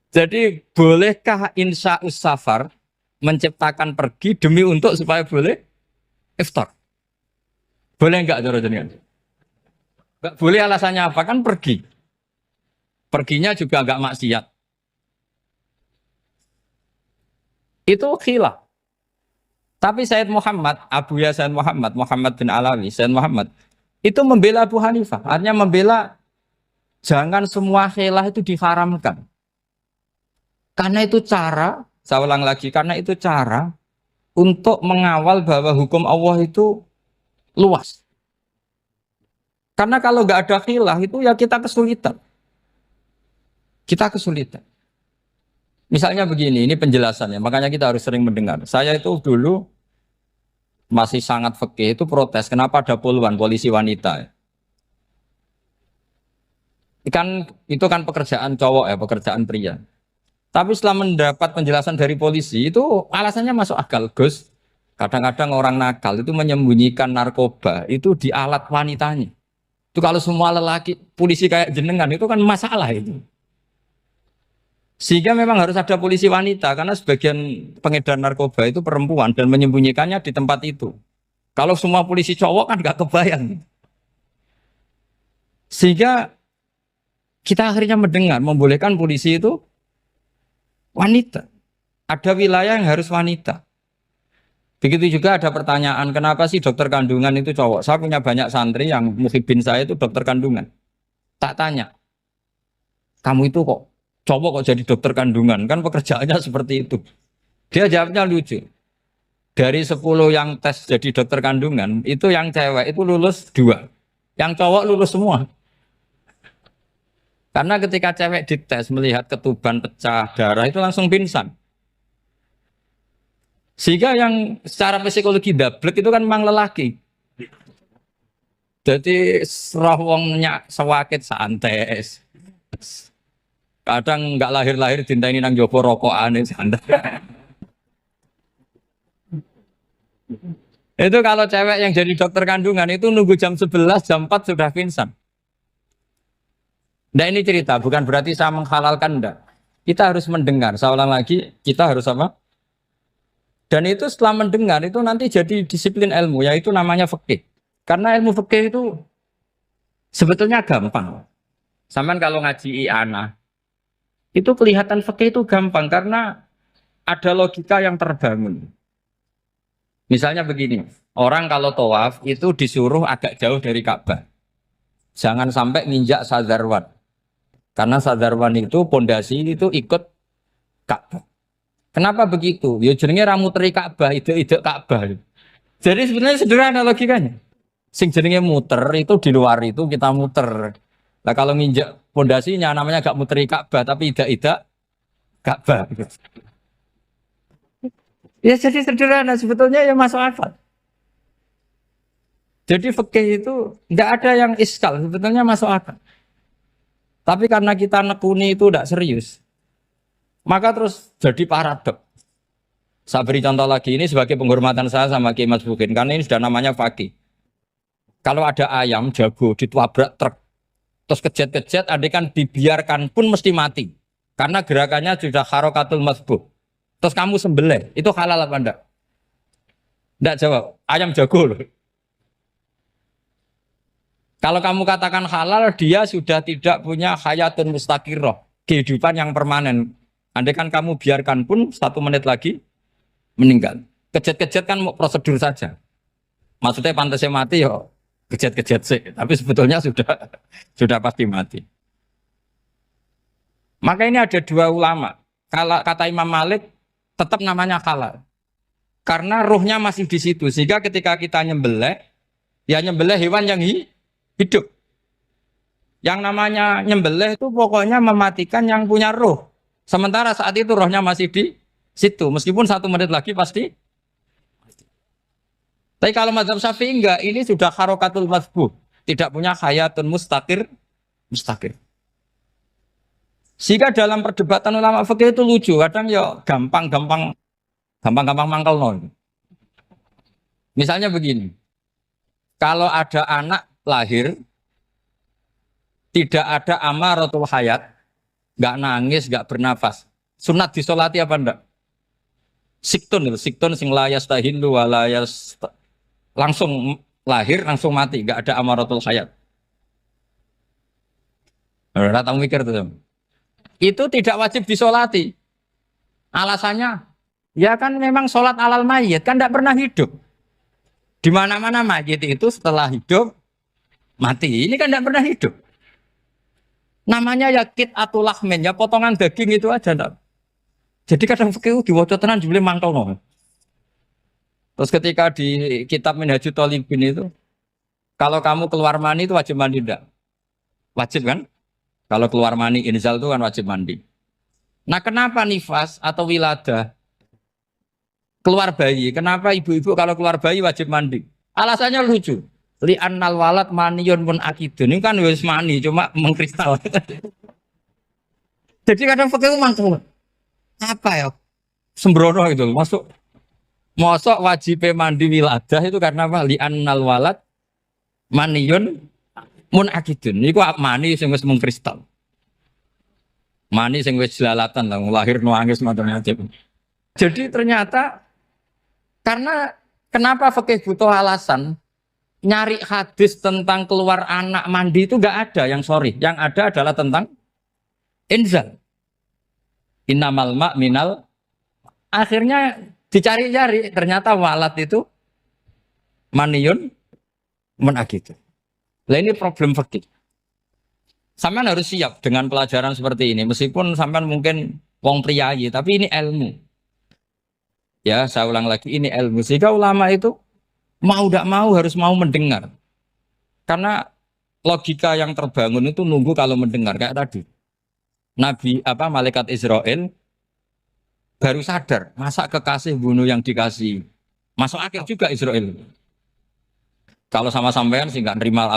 Jadi bolehkah insya safar menciptakan pergi demi untuk supaya boleh iftar? Boleh enggak cara jenengan? Enggak boleh, alasannya apa? Kan pergi. Perginya juga enggak maksiat. Itu khilaf. Tapi Sayyid Muhammad, Abuya Sayyid Muhammad, Muhammad bin Alawi, Sayyid Muhammad, itu membela Abu Hanifah. Artinya membela jangan semua khilaf itu diharamkan. Karena itu cara, saya ulang lagi, karena itu cara untuk mengawal bahwa hukum Allah itu luas. Karena kalau nggak ada khilaf itu ya kita kesulitan. Kita kesulitan. Misalnya begini, ini penjelasannya, makanya kita harus sering mendengar. Saya itu dulu masih sangat fikih itu protes, kenapa ada puluhan polisi wanita? Itu kan pekerjaan cowok ya, pekerjaan pria. Tapi setelah mendapat penjelasan dari polisi, itu alasannya masuk akal, Gus. Kadang-kadang orang nakal itu menyembunyikan narkoba itu di alat wanitanya. Itu kalau semua lelaki, polisi kayak jenengan, itu kan masalah itu. Sehingga memang harus ada polisi wanita karena sebagian pengedar narkoba itu perempuan dan menyembunyikannya di tempat itu. Kalau semua polisi cowok kan gak kebayang. Sehingga kita akhirnya mendengar membolehkan polisi itu wanita. Ada wilayah yang harus wanita. Begitu juga ada pertanyaan, kenapa sih dokter kandungan itu cowok? Saya punya banyak santri yang muhibin saya itu dokter kandungan. Tak tanya, kamu itu kok cowok kok jadi dokter kandungan? Kan pekerjaannya seperti itu. Dia jawabnya lucu. Dari 10 yang tes jadi dokter kandungan, itu yang cewek itu lulus 2. Yang cowok lulus semua. Karena ketika cewek dites melihat ketuban pecah darah itu langsung pingsan. Sehingga yang secara psikologi dablek itu kan memang lelaki. Jadi roh wongnya sewakit santai. Kadang nggak lahir-lahir cinta ini nang jopo rokokan santai. Itu kalau cewek yang jadi dokter kandungan itu nunggu jam 11, jam 4 sudah pingsan. Nah ini cerita, bukan berarti saya menghalalkan, enggak. Kita harus mendengar, saya ulang lagi, kita harus apa? Dan itu setelah mendengar, itu nanti jadi disiplin ilmu, yaitu namanya fikih. Karena ilmu fikih itu sebetulnya gampang. Sampai kalau ngaji i'anah, itu kelihatan fikih itu gampang, karena ada logika yang terbangun. Misalnya begini, orang kalau tawaf itu disuruh agak jauh dari Ka'bah. Jangan sampai nginjak sadarwan. Karena sadarwan itu pondasi itu ikut Ka'bah. Kenapa begitu? Ya jenenge ra muteri Ka'bah, ide-ide Ka'bah. Jadi sebenarnya sederhana logikanya. Sing jenenge muter itu di luar itu kita muter. Nah kalau nginjak pondasinya namanya gak muteri Ka'bah tapi ide-ide Ka'bah. Ya jadi sederhana sebetulnya ya masuk akal. Jadi fikih itu tidak ada yang iskal, sebetulnya masuk akal. Tapi karena kita nekuni itu tidak serius, maka terus jadi paradok. Saya beri contoh lagi, ini sebagai penghormatan saya sama Kiai Mas Bukin, karena ini sudah namanya fakih. Kalau ada ayam jago ditabrak truk, terus kejet-kejet, adekan dibiarkan pun mesti mati. Karena gerakannya sudah harokatul masbuh. Terus kamu sembelih, itu halal apa enggak? Tidak jawab. Ayam jago loh. Kalau kamu katakan halal, dia sudah tidak punya hayatun mustaqirroh, kehidupan yang permanen. Andai kan kamu biarkan pun 1 menit lagi meninggal. Kejet-kejet kan mau prosedur saja. Maksudnya pantasnya mati ya kejet-kejet sih, tapi sebetulnya sudah pasti mati. Maka ini ada 2 ulama. Kalau kata Imam Malik tetap namanya halal. Karena ruhnya masih di situ. Sehingga ketika kita nyembelih, ya nyembelih hewan yang hidup. Yang namanya nyembelih itu pokoknya mematikan yang punya ruh. Sementara saat itu rohnya masih di situ. Meskipun 1 menit lagi pasti. Tapi kalau mazhab Syafi'i enggak, ini sudah harokatul mazbuh. Tidak punya hayatun mustaqir. Sehingga dalam perdebatan ulama fikih itu lucu. Kadang ya gampang-gampang mangkel non. Misalnya begini. Kalau ada anak lahir, tidak ada amaratul hayat, nggak nangis, nggak bernafas. Sunat disolati apa enggak? Siktun sing layas tahillu walayas langsung lahir, langsung mati, nggak ada amaratul hayat. Datang mikir tuh. Itu tidak wajib disolati. Alasannya, ya kan memang sholat alal mayit, kan tidak pernah hidup. Di mana-mana mayit itu setelah hidup mati. Ini kan tidak pernah hidup. Namanya ya atul lahmin, ya potongan daging itu aja. Enggak. Jadi kadang fikih diwaca tenan jebule mangkel no. Terus ketika di kitab Minhajul Thalibin itu, kalau kamu keluar mani itu wajib mandi enggak? Wajib kan? Kalau keluar mani inzal itu kan wajib mandi. Nah kenapa nifas atau wiladah? Keluar bayi, kenapa ibu-ibu kalau keluar bayi wajib mandi? Alasannya lucu. Li'annal walad maniyun pun akidun. Ini kan wis mani, cuma mengkristal. Jadi kadang pakai mangkel. Apa ya? Sembrono gitu. Masuk wajib mandi wiladah itu karena apa? Li'annal walad maniyun mun akidun. Ini kok mani sing wis mengkristal. Mani sing wis jelalatan lah, lahir nuangis macam-macam. Jadi ternyata karena kenapa fikih butuh alasan? Nyari hadis tentang keluar anak mandi itu enggak ada yang sorry. Yang ada adalah tentang inzal. Innamal ma' minal. Akhirnya dicari-cari. Ternyata walad itu maniyun menakitu. Nah ini problem fikih. Sampean harus siap dengan pelajaran seperti ini. Meskipun sampean mungkin wong priayi, tapi ini ilmu. Ya, saya ulang lagi, ini ilmu. Sehingga ulama itu mau tidak mau harus mau mendengar. Karena logika yang terbangun itu nunggu kalau mendengar. Kayak tadi. Malaikat Israel baru sadar. Masa kekasih bunuh yang dikasih. Masuk akhir juga Israel. Kalau sama sampean sih nggak nerima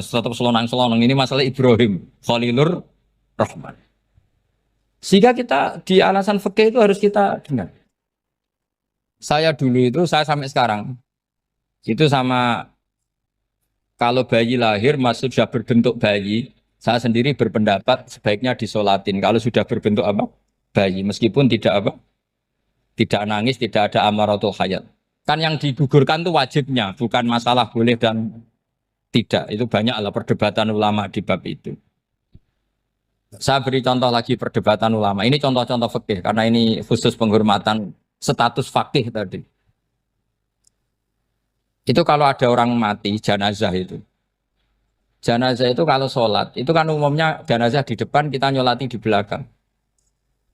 tetap selonang-selonang. Ini masalah Ibrahim. Khalilur Rahman. Sehingga kita di alasan fikih itu harus kita dengar. Saya dulu itu, saya sampai sekarang, itu sama kalau bayi lahir, masih sudah berbentuk bayi, saya sendiri berpendapat sebaiknya disolatin. Kalau sudah berbentuk apa? Bayi, meskipun tidak nangis, tidak ada amaratul hayat. Kan yang digugurkan itu wajibnya, bukan masalah boleh dan tidak. Itu banyaklah perdebatan ulama di bab itu. Saya beri contoh lagi perdebatan ulama. Ini contoh-contoh fikih, karena ini khusus penghormatan status fakih tadi. Itu kalau ada orang mati, jenazah itu. Jenazah itu kalau sholat, itu kan umumnya jenazah di depan, kita nyolati di belakang.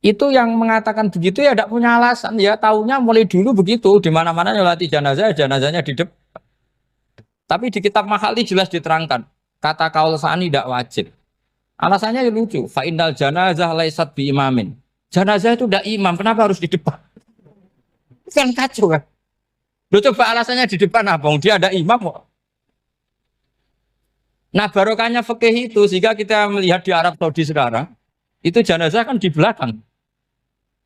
Itu yang mengatakan begitu ya tidak punya alasan. Ya taunya mulai dulu begitu, di mana-mana nyolati jenazah, jenazahnya di depan. Tapi di kitab Mahalli jelas diterangkan, kata kaul sa'ani tidak wajib. Alasannya ya lucu, fa'indal jenazah laisat bi imamin. Jenazah itu tidak imam, kenapa harus di depan? Kan kacau kan. Lu coba alasannya di depan apa? Dia ada imam kok. Nah barokahnya fikih itu, sehingga kita melihat di Arab Saudi sekarang, itu jenazah kan di belakang.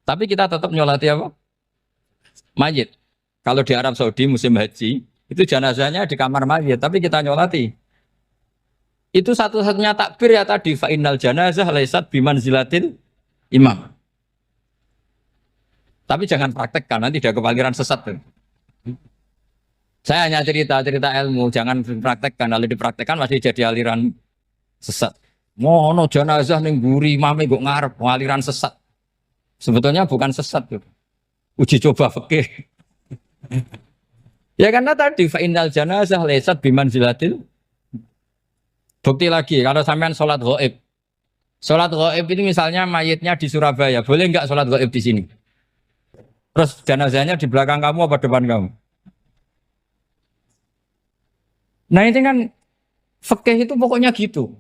Tapi kita tetap nyolati apa? Mayit. Kalau di Arab Saudi musim haji, itu jenazahnya di kamar mayit, tapi kita nyolati. Itu satu-satunya takbir ya tadi, fa'innal janazah laisat bimanzilatil imam. Tapi jangan praktekkan, nanti tidak kepaliran sesat. Saya hanya cerita-cerita ilmu, jangan dipraktekkan. Kalau dipraktekkan masih jadi aliran sesat. Mono jenazah ning mburi mame kok ngarep aliran sesat. Sebetulnya bukan sesat tuh. Uji coba fikih. Ya karena tadi fa innal janazah laysat bimanzilatil. Bukti lagi kalau sampean sholat gaib. Sholat gaib ini misalnya mayitnya di Surabaya, boleh nggak sholat gaib di sini? Terus jenazahnya di belakang kamu apa depan kamu? Nah ini kan fikih itu pokoknya gitu.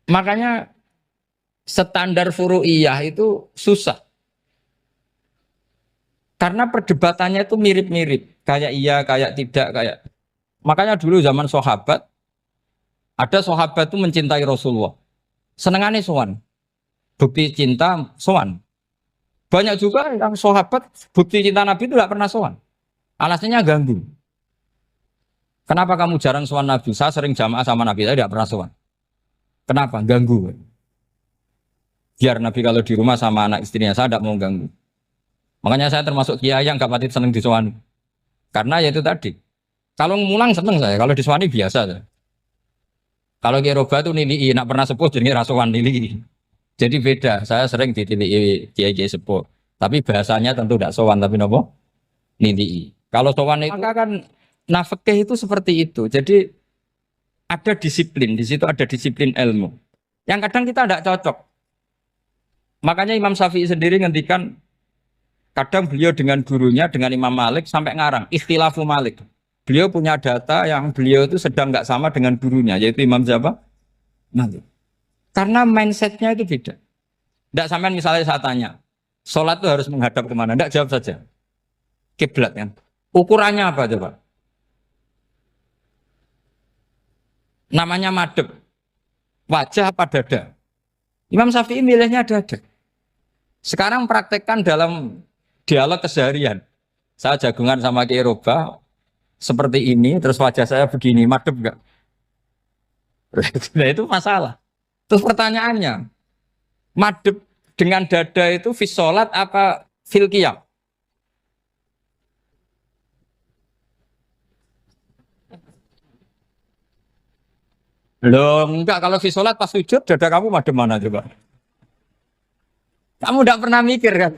Makanya standar furu'iyah itu susah. Karena perdebatannya itu mirip-mirip. Kayak iya, kayak tidak, kayak. Makanya dulu zaman sahabat, ada sahabat itu mencintai Rasulullah. Senengannya sowan. Bukti cinta sowan. Banyak juga yang sahabat bukti cinta Nabi itu tidak pernah sowan. Alasannya ganggu. Kenapa kamu jarang sowan Nabi? Saya sering jamaah sama Nabi, saya tidak pernah sowan. Kenapa? Ganggu. Biar Nabi kalau di rumah sama anak istrinya, saya tidak mau ganggu. Makanya saya termasuk kiai yang gak pati seneng disowani. Karena ya itu tadi. Kalau ngulang seneng saya, kalau disowani biasa saya. Kalau Kiai Roba itu nilai, nak pernah sepuh jadi rasuan nilai. Jadi beda, saya sering ditilii kiai-kiai sepuh. Tapi bahasanya tentu tidak sowan, tapi nopo nilai. Kalau sowan itu maka kan nafkah itu seperti itu. Jadi ada disiplin, di situ ada disiplin ilmu. Yang kadang kita tidak cocok. Makanya Imam Syafi'i sendiri ngendikan kadang beliau dengan gurunya, dengan Imam Malik sampai ngarang ikhtilafu Malik. Beliau punya data yang beliau itu sedang nggak sama dengan gurunya, yaitu Imam siapa? Malik. Karena mindsetnya itu beda. Tidak sampai misalnya saya tanya, sholat itu harus menghadap kemana? Tidak, jawab saja. Kiblat kan. Ukurannya apa coba? Namanya madhep. Wajah apa dada? Imam Syafi'i milihnya dada. Sekarang praktekkan dalam dialog keseharian. Saya jagungan sama Kiai Roba seperti ini, terus wajah saya begini, madep enggak? Nah itu masalah. Terus pertanyaannya, madep dengan dada itu fis sholat apa fil qiyam? Loh enggak, kalau fis sholat pas sujud dada kamu madep mana coba? Kamu enggak pernah mikir kan?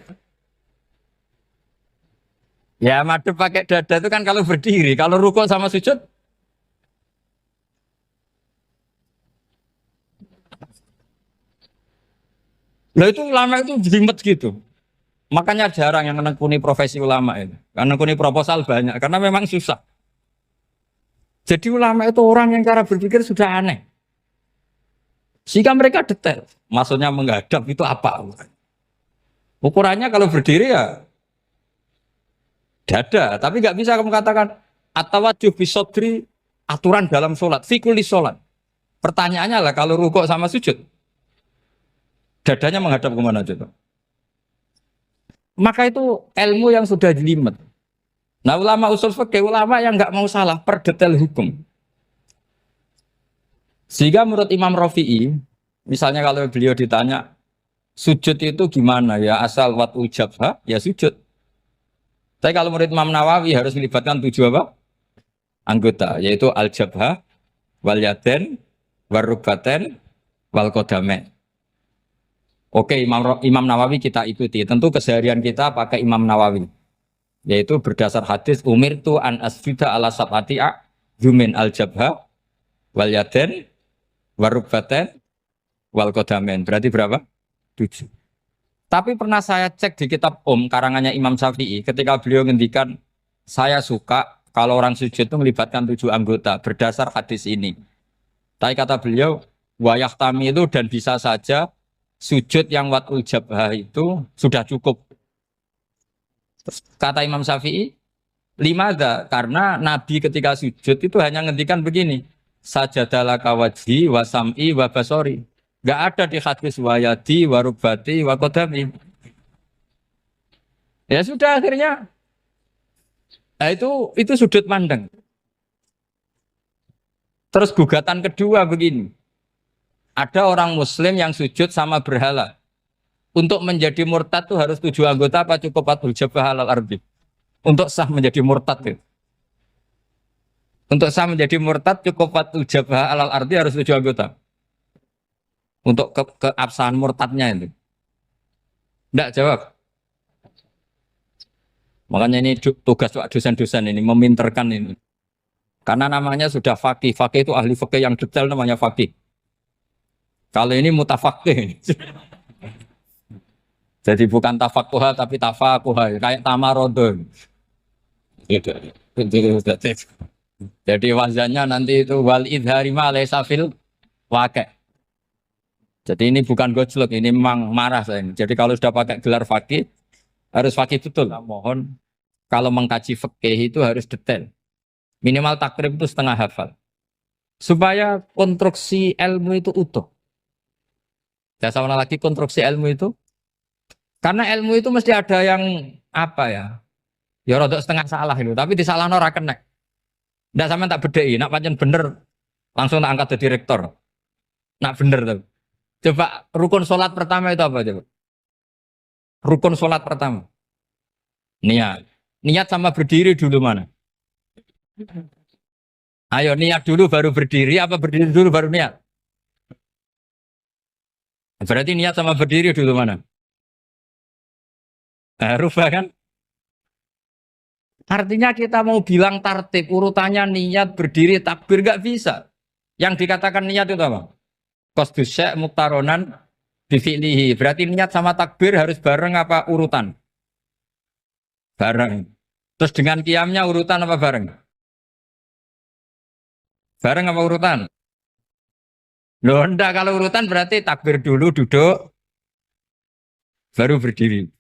Ya madep pakai dada itu kan kalau berdiri, kalau rukuk sama sujud. Lah itu ulama itu jelimet gitu. Makanya jarang yang menekuni profesi ulama itu. Karena menekuni proposal banyak, karena memang susah. Jadi ulama itu orang yang cara berpikir sudah aneh. Sehingga mereka detail. Maksudnya menghadap itu apa? Ukurannya kalau berdiri ya dada, tapi nggak bisa kamu katakan atawajuh bisodri aturan dalam sholat, fikuli sholat. Pertanyaannya lah kalau rukuk sama sujud, dadanya menghadap kemana coba? Maka itu ilmu yang sudah jelimet. Nah ulama usul fikih, ulama yang nggak mau salah per detail hukum. Sehingga menurut Imam Rafi'i, misalnya kalau beliau ditanya sujud itu gimana ya, asal watul jabha ya sujud. Tapi kalau menurut Imam Nawawi harus melibatkan 7 apa? Anggota, yaitu al-jabhah, wal yaden, warrubaten, wal qadamen. Oke, Imam Nawawi kita ikuti. Tentu keseharian kita pakai Imam Nawawi. Yaitu berdasar hadis umirtu an asjuda ala sab'ati yumin al-jabhah, wal yaden, warrubaten, wal qadamen. Berarti berapa? 7. Tapi pernah saya cek di kitab karangannya Imam Syafi'i ketika beliau ngendikan saya suka kalau orang sujud itu melibatkan 7 anggota berdasar hadis ini. Tapi kata beliau wayah tami itu dan bisa saja sujud yang watul jabhah itu sudah cukup. Terus kata Imam Syafi'i, limada karena Nabi ketika sujud itu hanya ngendikan begini, sajadalaka wajhi wa sam'i wa basori. Gak ada di hadis wayadi, warubati, wakodami. Ya sudah akhirnya. Nah itu sudut pandang. Terus gugatan kedua begini. Ada orang muslim yang sujud sama berhala. Untuk menjadi murtad itu harus 7 anggota apa cukup 4 jabah halal arbi. Untuk sah menjadi murtad itu. Untuk sah menjadi murtad cukup fatul jabah alal ardi harus 7 anggota. Untuk keabsahan murtadnya itu. Tidak jawab. Makanya ini tugas dosen-dosen ini meminterkan ini. Karena namanya sudah faqih. Faqih itu ahli faqih yang detail namanya faqih. Kalau ini mutafaqih. Jadi bukan tafakuha tapi tafakuha. Kayak tamarodon. Gitu. Jadi wazannya nanti itu wal idhari ma laysa fil waqi'. Jadi ini bukan gojlok, ini memang marah saya ini. Jadi kalau sudah pakai gelar faqih harus faqih betul. Nah, mohon kalau mengkaji fikih itu harus detail. Minimal takrib itu setengah hafal. Supaya konstruksi ilmu itu utuh. Saya sama lagi konstruksi ilmu itu. Karena ilmu itu mesti ada yang apa ya? Ya rodok setengah salah itu, tapi disalahno ora kena. Ndak sampean tak bedheki, nak pancen bener langsung tak angkat jadi rektor. Nak bener tuh. Coba rukun sholat pertama itu apa coba? Rukun sholat pertama. Niat. Niat sama berdiri dulu mana? Ayo niat dulu baru berdiri, apa berdiri dulu baru niat? Berarti niat sama berdiri dulu mana? Rubah kan? Artinya kita mau bilang tartib, urutannya niat, berdiri, takbir, gak bisa. Yang dikatakan niat itu apa? Qasdus syai' muktaronan bifi'lihi. Berarti niat sama takbir harus bareng apa urutan? Bareng. Terus dengan qiyamnya urutan apa bareng? Bareng apa urutan? Loh enggak, kalau urutan berarti takbir dulu, duduk, baru berdiri.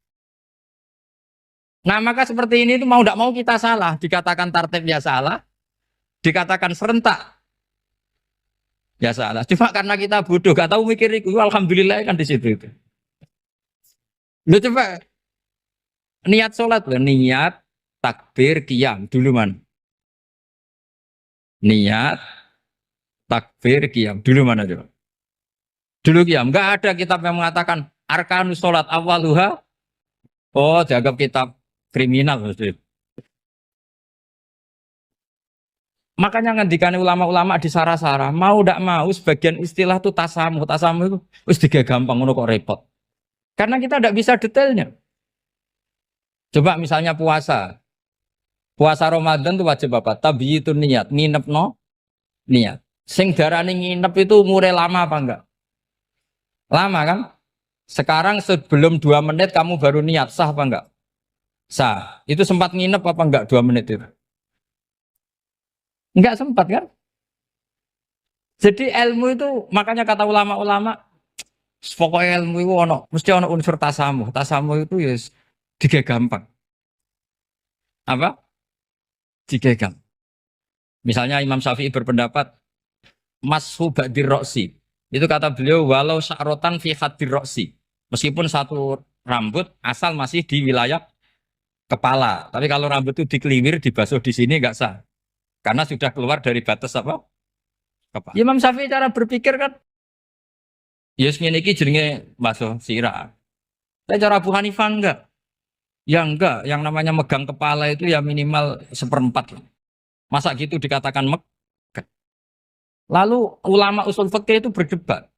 Nah maka seperti ini itu mau tidak mau kita salah. Dikatakan tartib ya salah, dikatakan serentak ya salah. Cuma karena kita bodoh, gak tahu mikir itu. Alhamdulillah kan di situ itu. Lu coba niat sholat loh, niat takbir qiyam dulu man. Niat takbir qiyam dulu mana coba? Dulu qiyam. Enggak ada kitab yang mengatakan arkanus sholat awaluha. Oh, dianggap kitab kriminal maksudnya. Makanya ngendikane ulama-ulama di sarah-sarah, mau ndak mau sebagian istilah itu tasamuh. Tasamuh itu wis digawe gampang ngono kok repot. Karena kita ndak bisa detailnya. Coba misalnya puasa. Puasa Ramadan itu wajib apa? Tabyitun niat, nginep no niat. Sing darani nginep itu umure lama apa enggak? Lama kan? Sekarang sebelum 2 menit kamu baru niat, sah apa enggak? Sah. Itu sempat nginep apa enggak 2 menit itu? Enggak sempat kan? Jadi ilmu itu makanya kata ulama-ulama pokoknya ilmu itu mesti ono unsur tasamuh. Tasamuh itu ya digawe gampang. Apa? Digawe gampang. Misalnya Imam Syafi'i berpendapat mashu ba'dir roksi. Itu kata beliau walau sya'rotan fi hadir roksi. Meskipun satu rambut asal masih di wilayah kepala. Tapi kalau rambut itu dikeliwir, dibasuh di sini enggak sah. Karena sudah keluar dari batas apa? Kepala. Imam Syafi'i cara berpikir kan ya ngene iki jenenge basuh sirah. Tapi cara Abu Hanifah enggak. Ya enggak, yang namanya megang kepala itu ya minimal 1/4 lah. Masa gitu dikatakan megang. Lalu ulama usul fikih itu berdebat.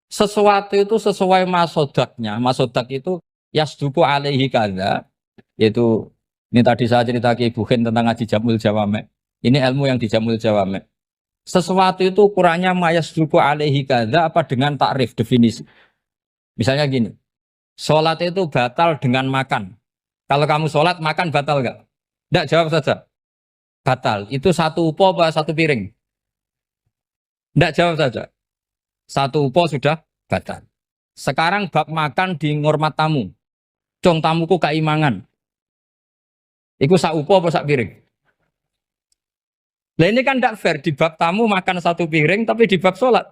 Sesuatu itu sesuai masodaknya. Masodak itu yasduku alaihi kadza, yaitu ini tadi saya cerita ke Ibu Khen tentang ngaji Jamul Jawame. Ini ilmu yang di Jamul Jawame. Sesuatu itu ukurannya mayasduku alaihi kadza apa dengan takrif definisi. Misalnya gini, sholat itu batal dengan makan. Kalau kamu sholat makan batal enggak? Enggak, jawab saja. Batal. Itu satu upo apa satu piring? Enggak, jawab saja. Satu upo sudah batal. Sekarang bab makan di ngormat tamu. Cong tamuku keimangan. Iku sak upo apa sak piring? Nah ini kan tidak fair. Di bab tamu makan satu piring, tapi di bab sholat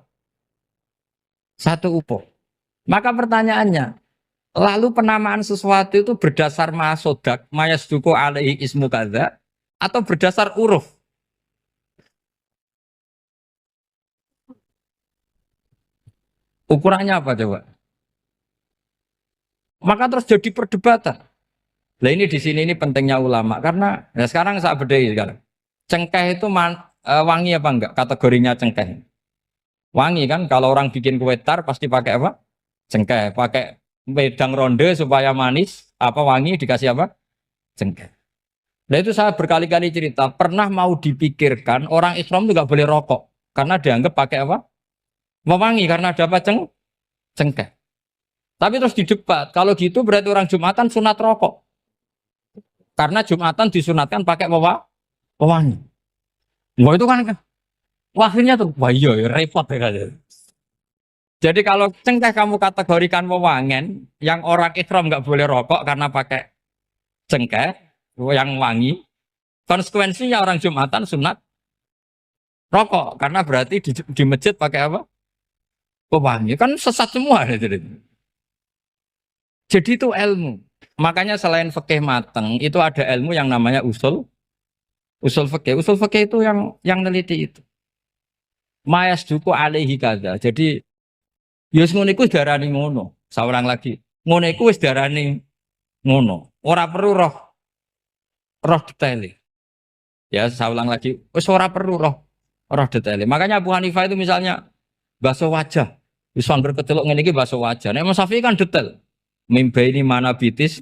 satu upo. Maka pertanyaannya, lalu penamaan sesuatu itu berdasar masodak, mayasduku alaihi ismu kadza, atau berdasar uruf? Ukurannya apa coba? Maka terus jadi perdebatan. Nah ini di sini ini pentingnya ulama karena sekarang saya bedai sekarang. Cengkeh itu wangi apa enggak? Kategorinya cengkeh. Wangi kan? Kalau orang bikin kue tar pasti pakai apa? Cengkeh. Pakai wedang ronde supaya manis. Apa wangi dikasih apa? Cengkeh. Nah itu saya berkali-kali cerita. Pernah mau dipikirkan orang Islam juga boleh rokok. Karena dianggap pakai apa? Mewangi karena ada apa? Cengkeh. Tapi terus didebat. Kalau gitu berarti orang Jumatan sunat rokok. Karena Jumatan disunatkan pakai pewangi. Wah itu kan akhirnya tuh, wah iya ya, repot ya kan. Jadi kalau cengkeh kamu kategorikan wewangen, yang orang Islam nggak boleh rokok karena pakai cengkeh yang wangi, konsekuensinya orang Jumatan sunat rokok karena berarti di masjid pakai apa? Pewangi. Kan sesat semua. Jadi itu ilmu. Makanya selain fikih mateng, itu ada ilmu yang namanya usul fikih. Usul fikih itu yang neliti itu. Mayas duku alaihi kada. Jadi yus ngono iku darani ngono. Saurang lagi. Ngono iku wis darani ngono. Ora perlu roh detail. Ya, saya ulang lagi. Wis ora perlu roh detail. Makanya Abu Hanifah itu misalnya basuh wajah. Wis angger kecelok ngene iki basuh wajah. Nek Imam Syafi'i kan detail. Mimba ini mana bitis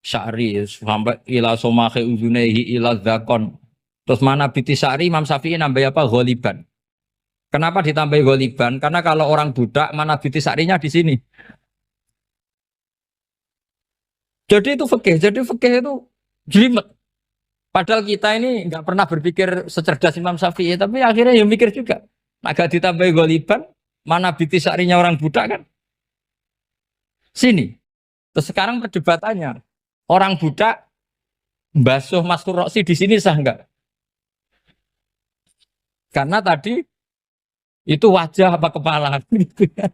syari sampai ila somahe uzunehi ila zakon. Terus mana bitis syari Imam Syafi'i nambah apa? Ghaliban. Kenapa ditambah ghaliban? Karena kalau orang budak mana bitis syarinya di sini. Jadi itu fikih. Jadi fikih itu jelimet. Padahal kita ini nggak pernah berpikir secerdas Imam Syafi'i, tapi akhirnya ya mikir juga. Agak ditambah ghaliban, mana bitis syarinya orang budak kan? Sini. Terus sekarang perdebatannya, orang budak basuh mastur roksi di sini sah enggak? Karena tadi itu wajah apa kepala gitu ya.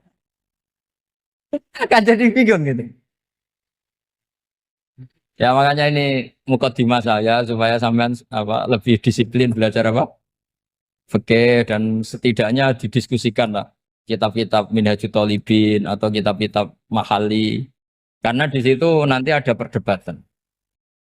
Kan jadi bingung gitu. Ya makanya ini mukadimah saya supaya sampean apa lebih disiplin belajar apa? Fikih dan setidaknya didiskusikan lah kitab-kitab Minhajul Thalibin atau kitab-kitab Mahali. Karena di situ nanti ada perdebatan.